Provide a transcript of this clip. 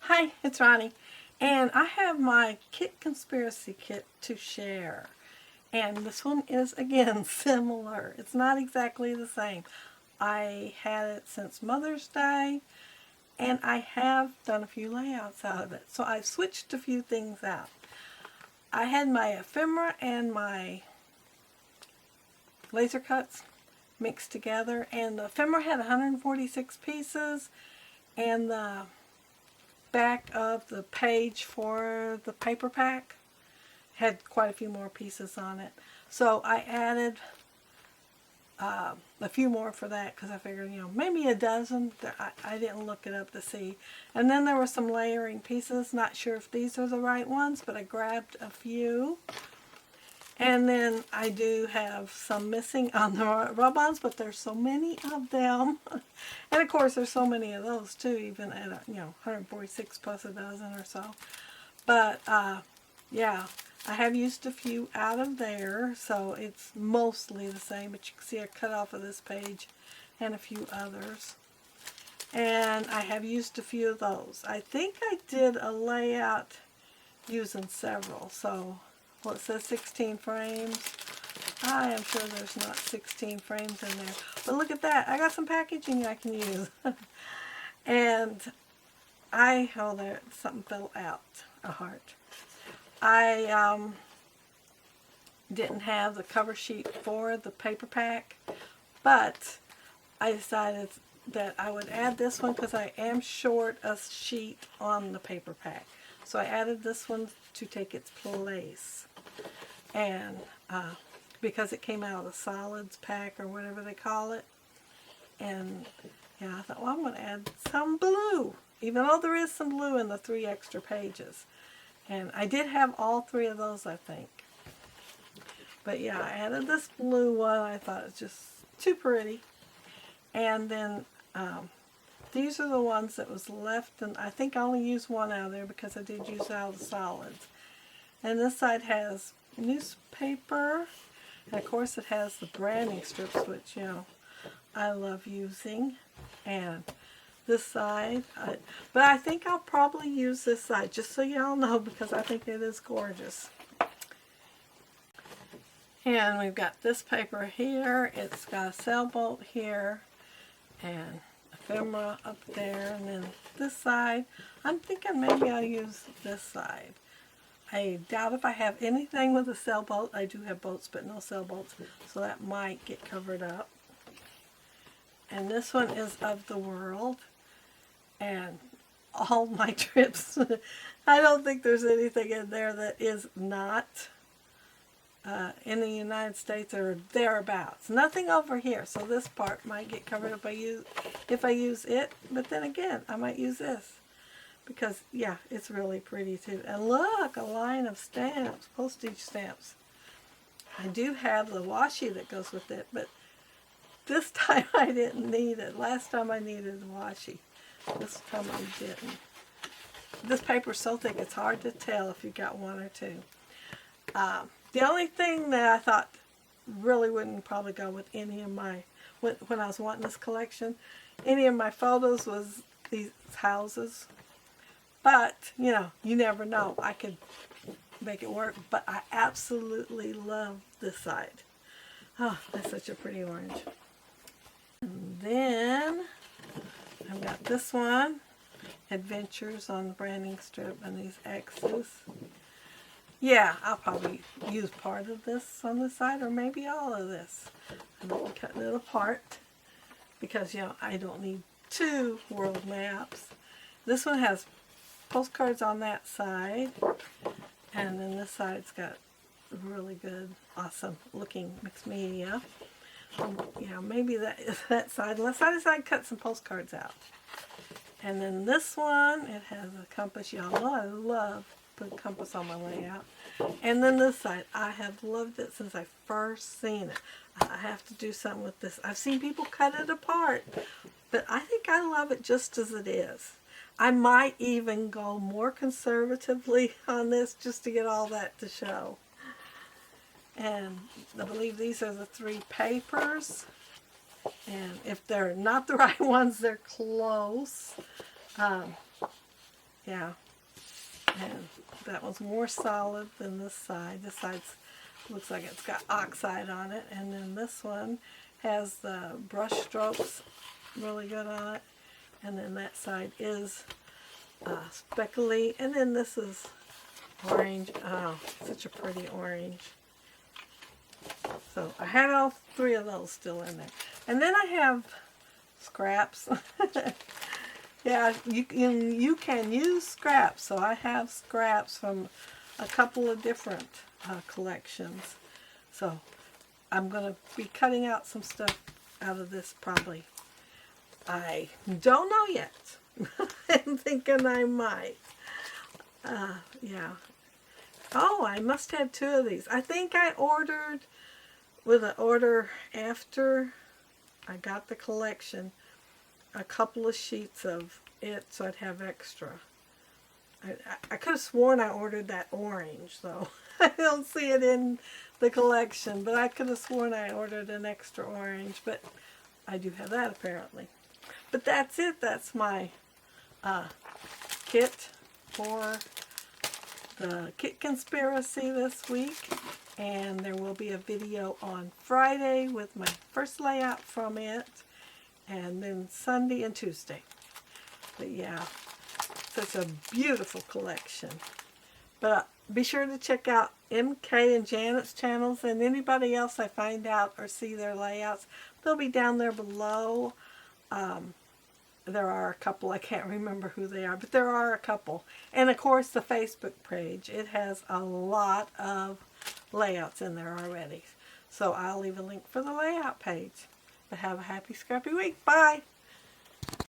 Hi, it's Ronnie, and I have my kit conspiracy kit to share. And this one is, again, similar. It's not exactly the same. I had it since Mother's Day, and I have done a few layouts out of it. So I've switched a few things out. I had my ephemera and my laser cuts mixed together, and the ephemera had 146 pieces, and the back of the page for the paper pack had quite a few more pieces on it. So I added a few more for that because I figured, maybe a dozen. I didn't look it up to see. And then there were some layering pieces. Not sure if these are the right ones, but I grabbed a few. And then I do have some missing on the rub-ons, but there's so many of them. And of course there's so many of those too, even at 146 plus a dozen or so. But yeah, I have used a few out of there, so it's mostly the same, but you can see I cut off of this page and a few others. And I have used a few of those. I think I did a layout using several, so well, it says 16 frames. I am sure there's not 16 frames in there. But look at that. I got some packaging I can use. And oh, there, something fell out. A heart. I didn't have the cover sheet for the paper pack, but I decided that I would add this one because I am short a sheet on the paper pack. So I added this one to take its place. And because it came out of the solids pack or whatever they call it. And yeah, I thought, well, I'm going to add some blue, even though there is some blue in the 3 extra pages. And I did have all 3 of those, I think. But yeah, I added this blue one. I thought it was just too pretty. And then these are the ones that was left, and I think I only used one out of there because I did use out of the solids. And this side has newspaper, and of course it has the branding strips, which, I love using. And this side, but I think I'll probably use this side, just so y'all know, because I think it is gorgeous. And we've got this paper here. It's got a sailboat here, and ephemera up there, and then this side, I'm thinking maybe I'll use this side. I doubt if I have anything with a sailboat. I do have boats, but no sailboats, so that might get covered up. And this one is of the world, and all my trips, I don't think there's anything in there that is not in the United States or thereabouts. Nothing over here, so this part might get covered up if I use it, but then again, I might use this. Because, yeah, it's really pretty too. And look, a line of stamps, postage stamps. I do have the washi that goes with it, but this time I didn't need it. Last time I needed the washi. This time I didn't. This paper's so thick it's hard to tell if you got 1 or 2. The only thing that I thought really wouldn't probably go with any of my, when I was wanting this collection, any of my photos was these houses. But, you never know. I could make it work. But I absolutely love this side. Oh, that's such a pretty orange. And then I've got this one. Adventures on the branding strip and these X's. Yeah, I'll probably use part of this on the side, or maybe all of this. I'm cutting it apart because, I don't need 2 world maps. This one has postcards on that side, and then this side's got really good, awesome looking mixed media. Yeah, maybe that side, unless I decide to cut some postcards out. And then this one, it has a compass. Y'all know I love putting compass on my layout. And then this side, I have loved it since I first seen it. I have to do something with this. I've seen people cut it apart, but I think I love it just as it is. I might even go more conservatively on this just to get all that to show. And I believe these are the 3 papers. And if they're not the right ones, they're close. Yeah. And that one's more solid than this side. This side looks like it's got oxide on it. And then this one has the brush strokes really good on it. And then that side is speckly. And then this is orange. Oh, such a pretty orange. So I had all three of those still in there. And then I have scraps. Yeah, you can use scraps. So I have scraps from a couple of different collections. So I'm going to be cutting out some stuff out of this probably. I don't know yet. I'm thinking I might. Yeah. Oh, I must have two of these. I think I ordered with an order after I got the collection a couple of sheets of it so I'd have extra. I could have sworn I ordered that orange though. I don't see it in the collection, but I could have sworn I ordered an extra orange, but I do have that apparently. But that's it. That's my kit for the Kit Conspiracy this week. And there will be a video on Friday with my first layout from it. And then Sunday and Tuesday. But yeah, such a beautiful collection. But be sure to check out MK and Janet's channels, and anybody else I find out or see their layouts, they'll be down there below. There are a couple, I can't remember who they are, but there are a couple. And of course the Facebook page, it has a lot of layouts in there already. So I'll leave a link for the layout page. But have a happy scrappy week. Bye!